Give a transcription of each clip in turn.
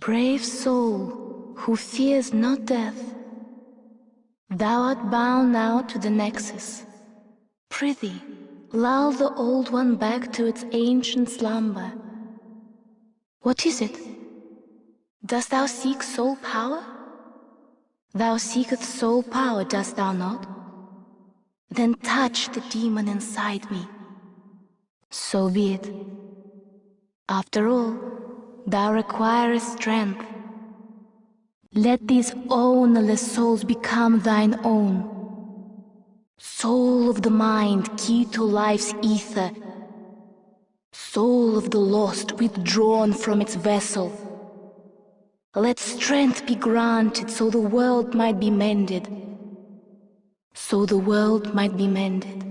Brave soul, who fears not death, thou art bound now to the nexus. Prithee, lull the old one back to its ancient slumber. What is it? Dost thou seek soul power? Thou seekest soul power, dost thou not? Then touch the demon inside me. So be it. After all, thou requirest strength. Let these ownerless souls become thine own. Soul of the mind, key to life's ether. Soul of the lost, withdrawn from its vessel. Let strength be granted so the world might be mended. So the world might be mended.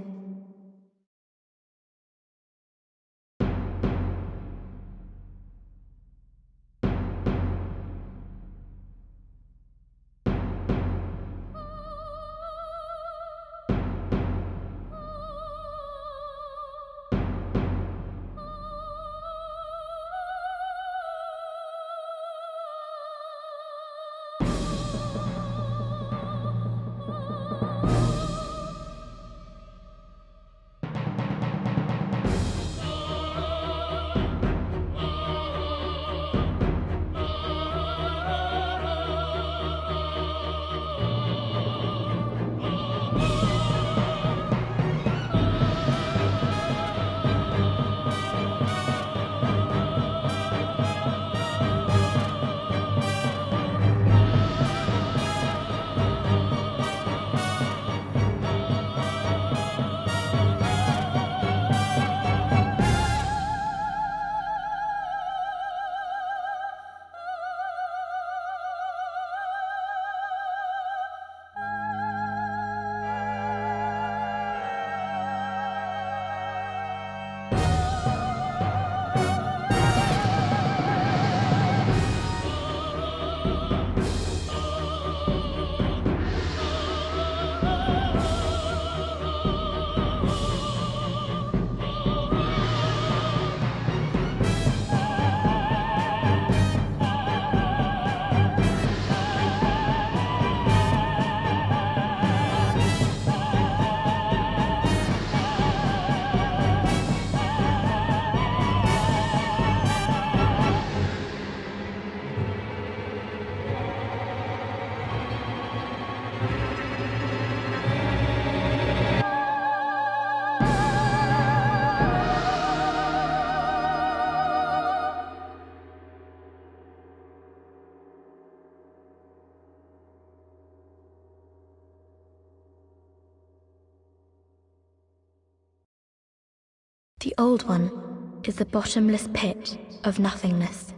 The old one is the bottomless pit of nothingness,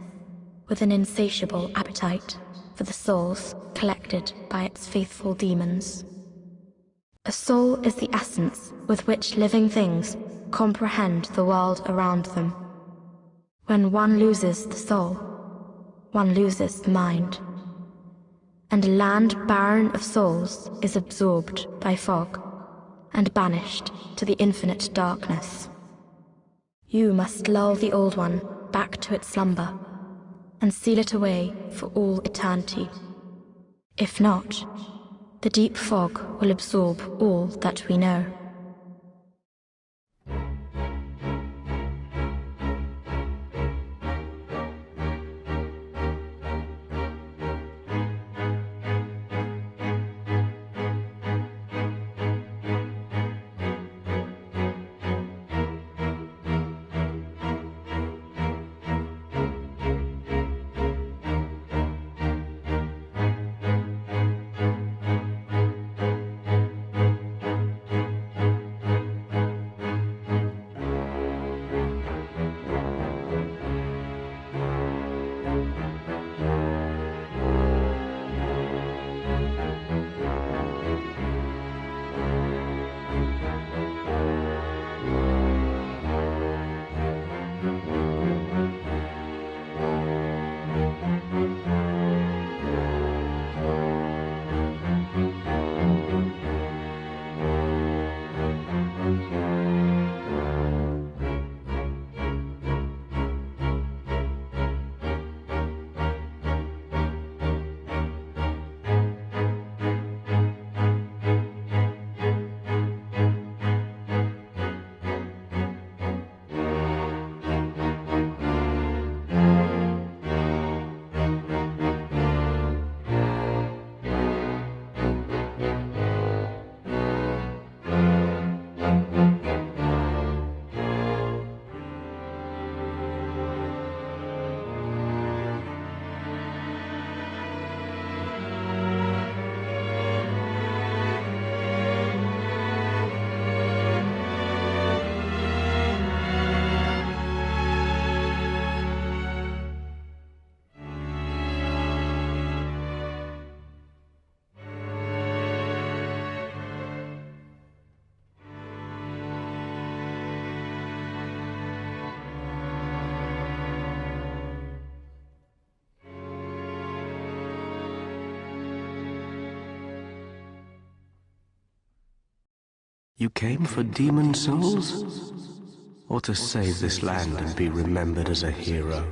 with an insatiable appetite for the souls collected by its faithful demons. A soul is the essence with which living things comprehend the world around them. When one loses the soul, one loses the mind, and a land barren of souls is absorbed by fog and banished to the infinite darkness. You must lull the old one back to its slumber and seal it away for all eternity. If not, the deep fog will absorb all that we know. You came for demon souls? Or to save this land and be remembered as a hero?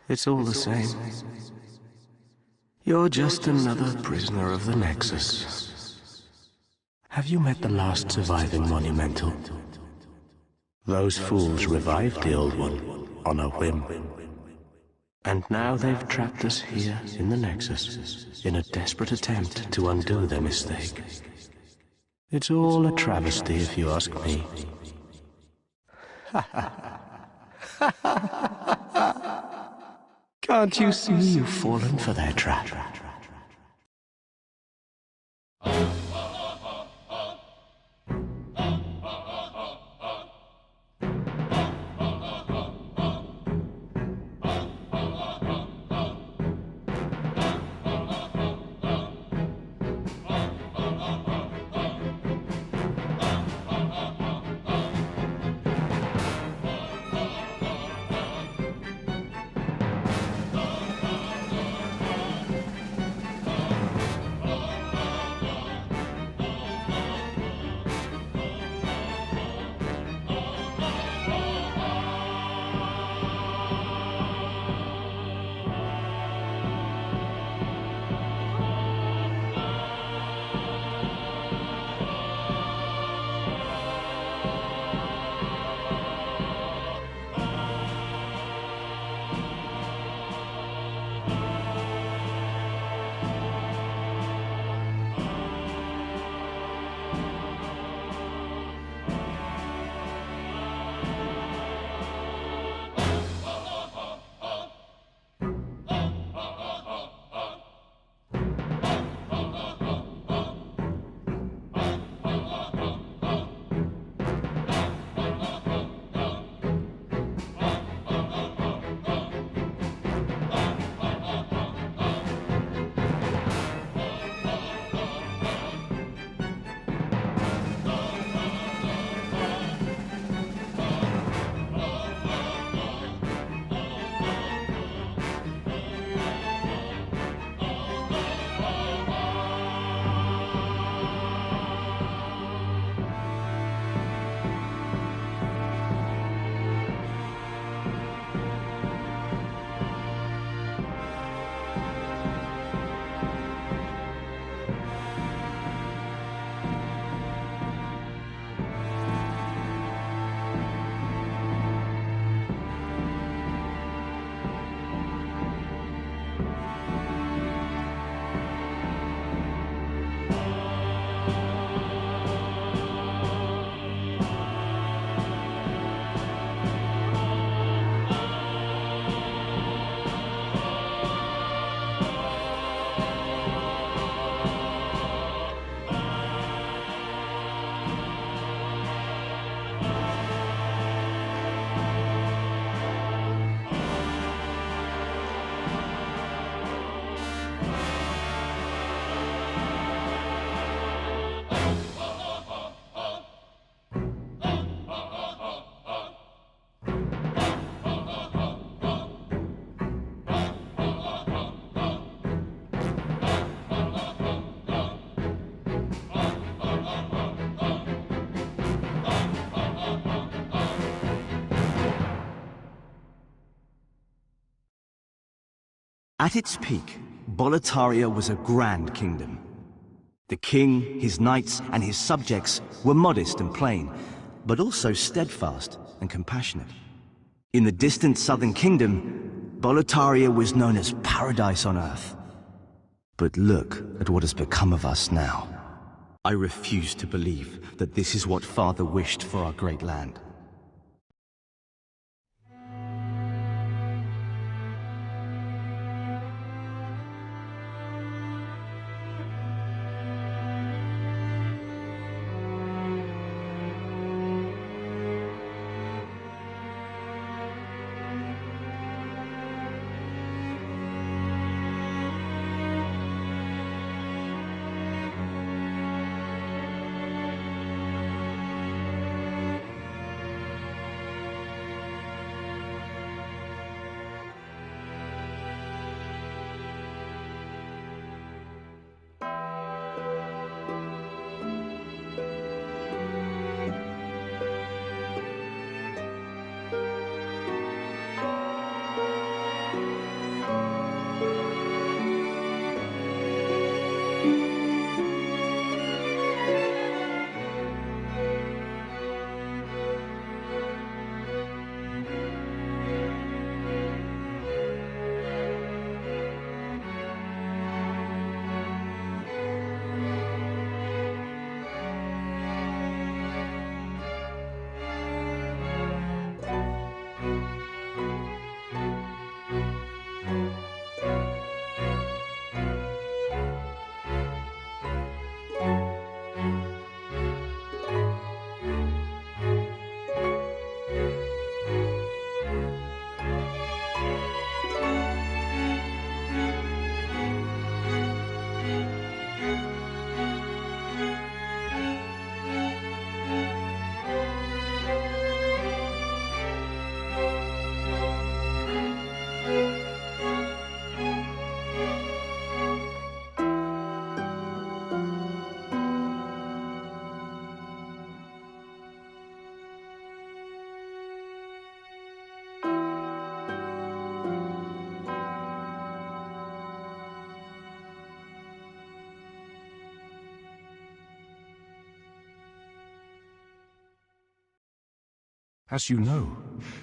It's all the same. You're just another prisoner of the Nexus. Have you met the last surviving Monumental? Those fools revived the old one on a whim. And now they've trapped us here in the Nexus, in a desperate attempt to undo their mistake. It's all a travesty, if you ask me. Can't you see you've fallen for their trap? At its peak, Boletaria was a grand kingdom. The king, his knights, and his subjects were modest and plain, but also steadfast and compassionate. In the distant southern kingdom, Boletaria was known as paradise on earth. But look at what has become of us now. I refuse to believe that this is what Father wished for our great land. As you know,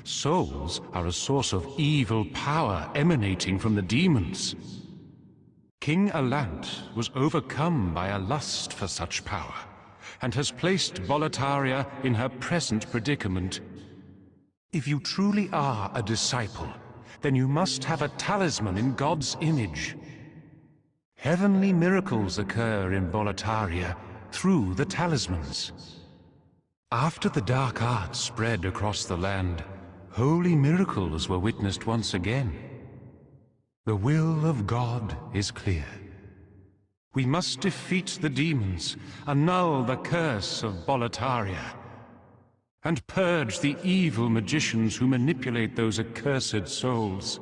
souls are a source of evil power emanating from the demons. King Alant was overcome by a lust for such power, and has placed Boletaria in her present predicament. If you truly are a disciple, then you must have a talisman in God's image. Heavenly miracles occur in Boletaria through the talismans. After the dark arts spread across the land, holy miracles were witnessed once again. The will of God is clear. We must defeat the demons, annul the curse of Boletaria, and purge the evil magicians who manipulate those accursed souls.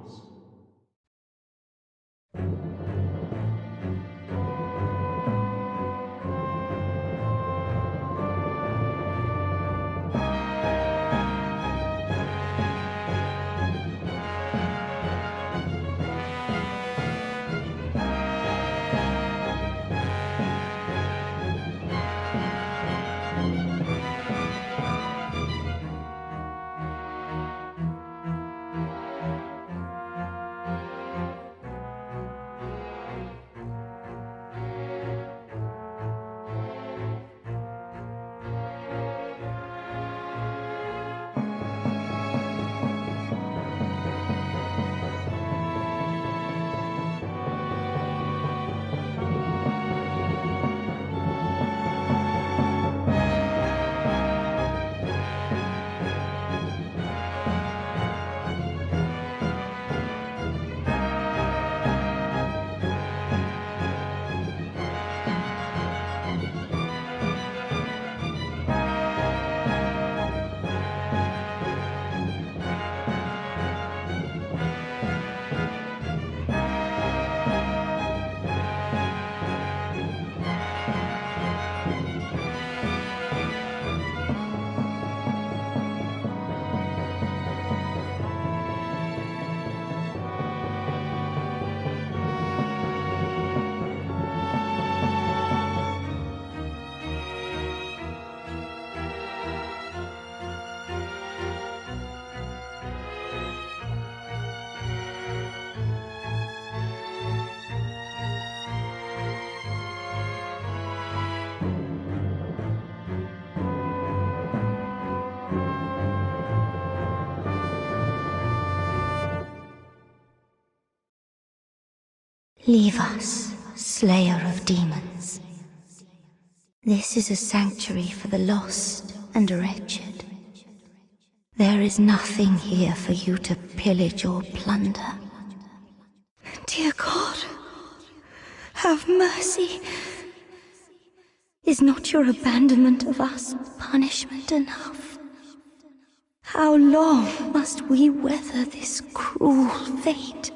Leave us, Slayer of Demons. This is a sanctuary for the lost and wretched. There is nothing here for you to pillage or plunder. Dear God, have mercy. Is not your abandonment of us punishment enough? How long must we weather this cruel fate?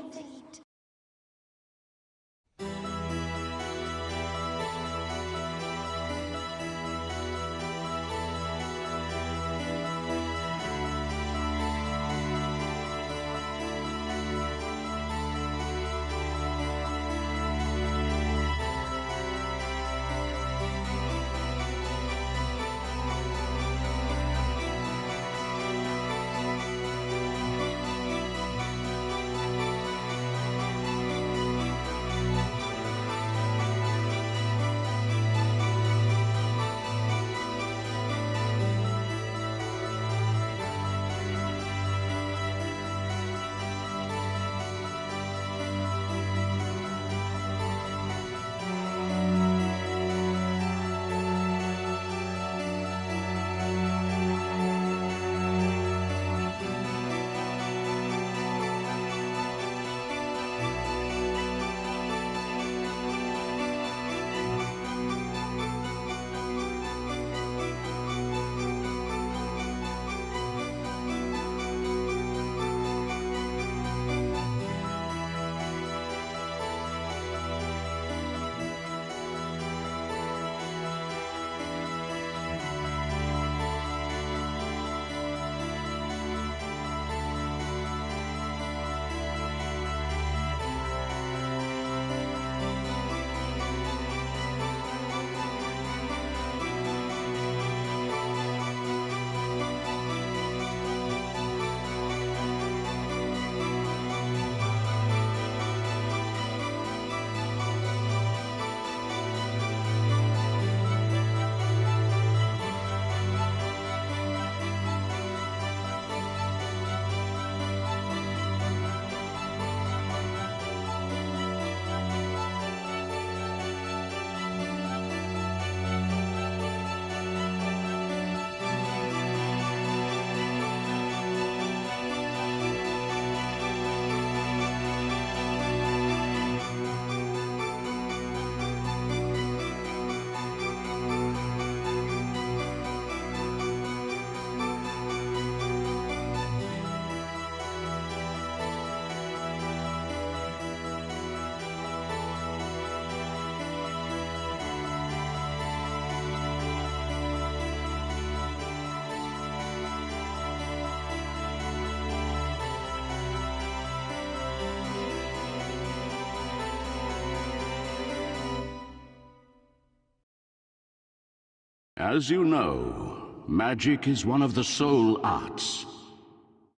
As you know, magic is one of the soul arts.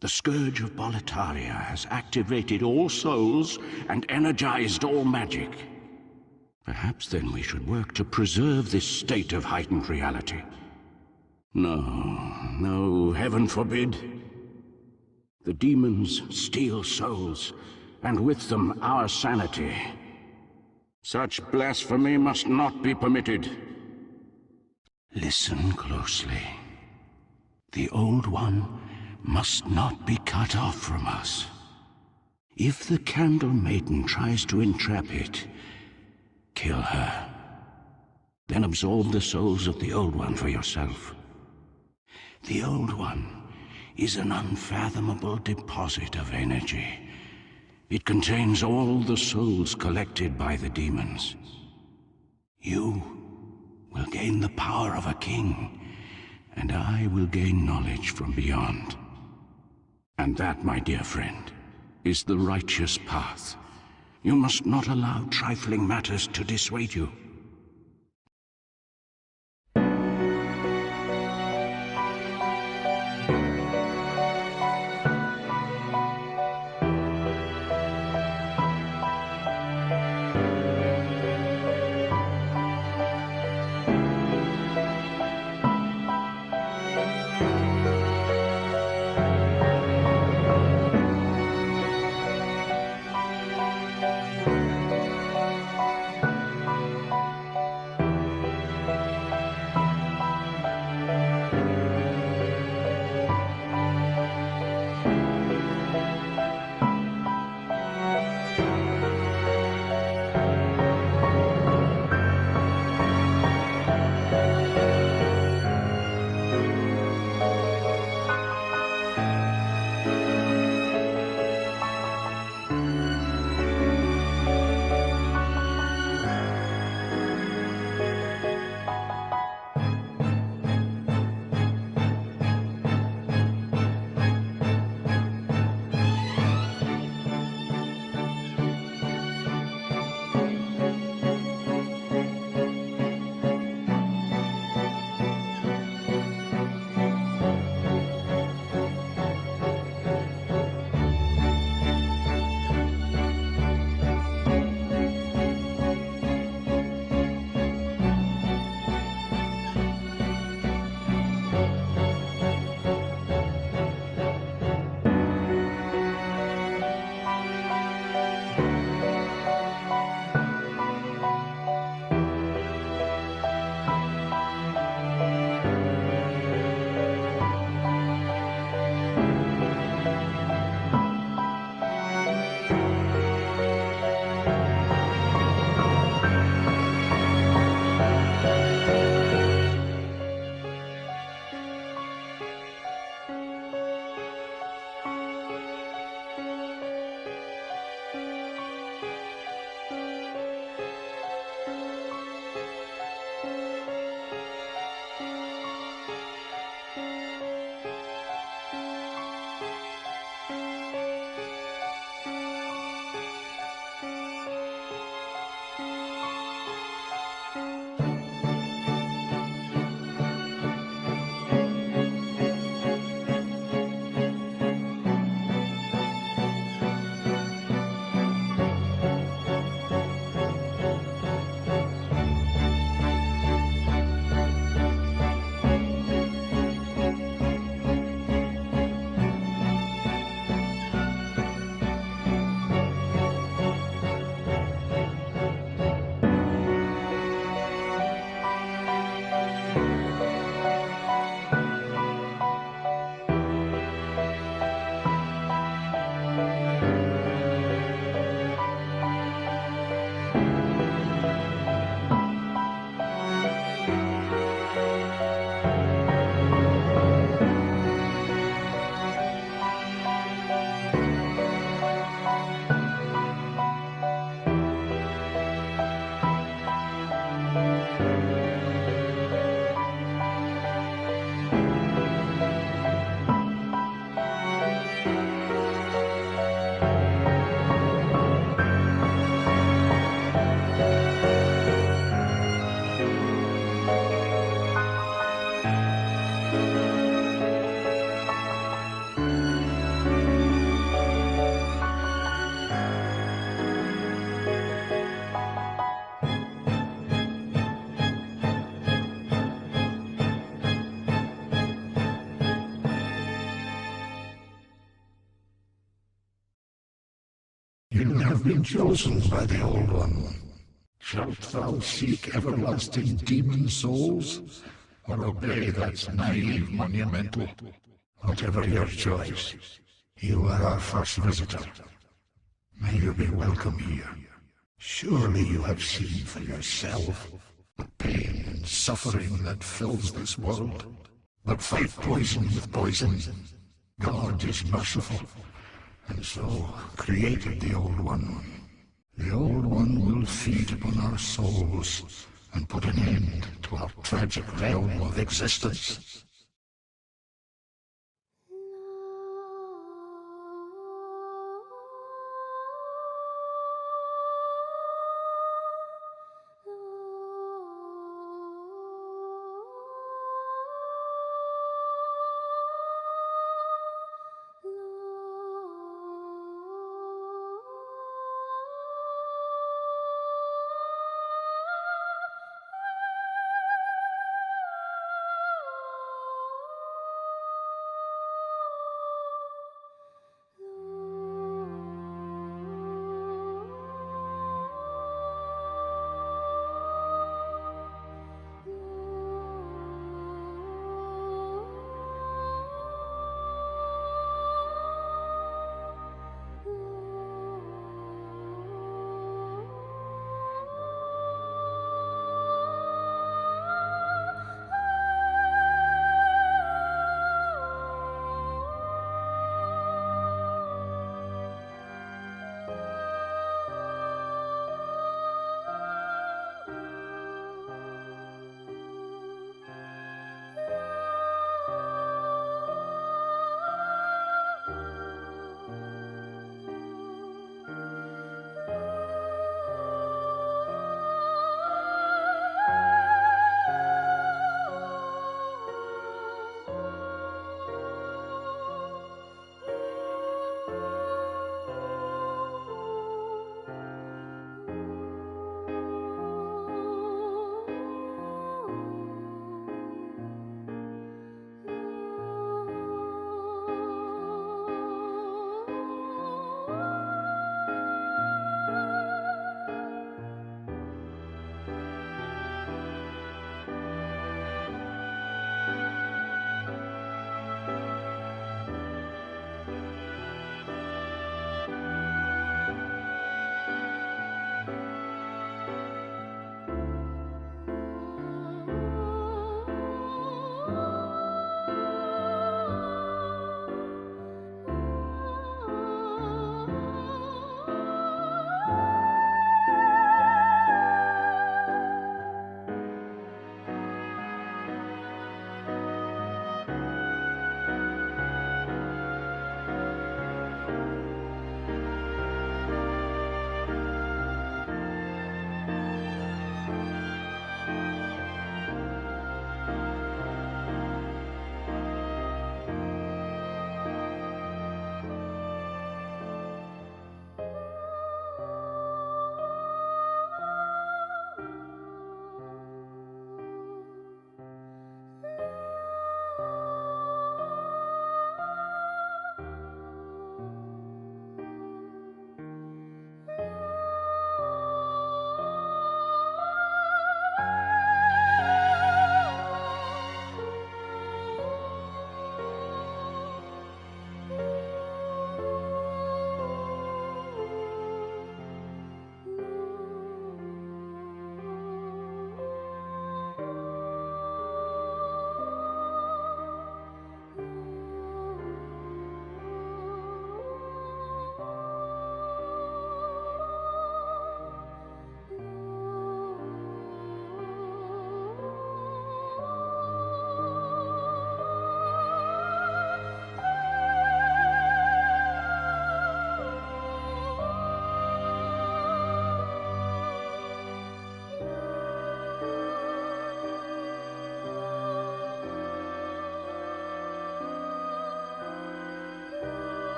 The Scourge of Boletaria has activated all souls and energized all magic. Perhaps then we should work to preserve this state of heightened reality. No, heaven forbid. The demons steal souls, and with them our sanity. Such blasphemy must not be permitted. Listen closely. The Old One must not be cut off from us. If the Candle Maiden tries to entrap it, kill her. Then absorb the souls of the Old One for yourself. The Old One is an unfathomable deposit of energy. It contains all the souls collected by the demons. You will gain the power of a king, and I will gain knowledge from beyond. And that, my dear friend, is the righteous path. You must not allow trifling matters to dissuade you. You have been chosen by the Old One. Shalt thou seek everlasting demon souls, or obey that naive monumental? Whatever your choice, you are our first visitor. May you be welcome here. Surely you have seen for yourself the pain and suffering that fills this world. But fight poison with poison. God is merciful, and so created the Old One. The Old One will feed upon our souls and put an end to our tragic realm of existence.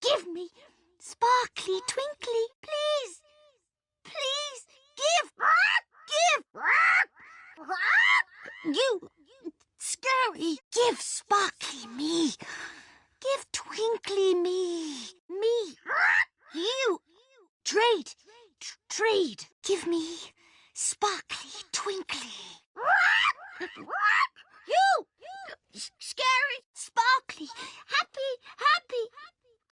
Give me sparkly, twinkly, please. Please. You, Scary, give Sparkly me. Give Twinkly me. Me. You, Trade. Trade. Give me Sparkly, Twinkly. You, Scary, Sparkly, happy, happy.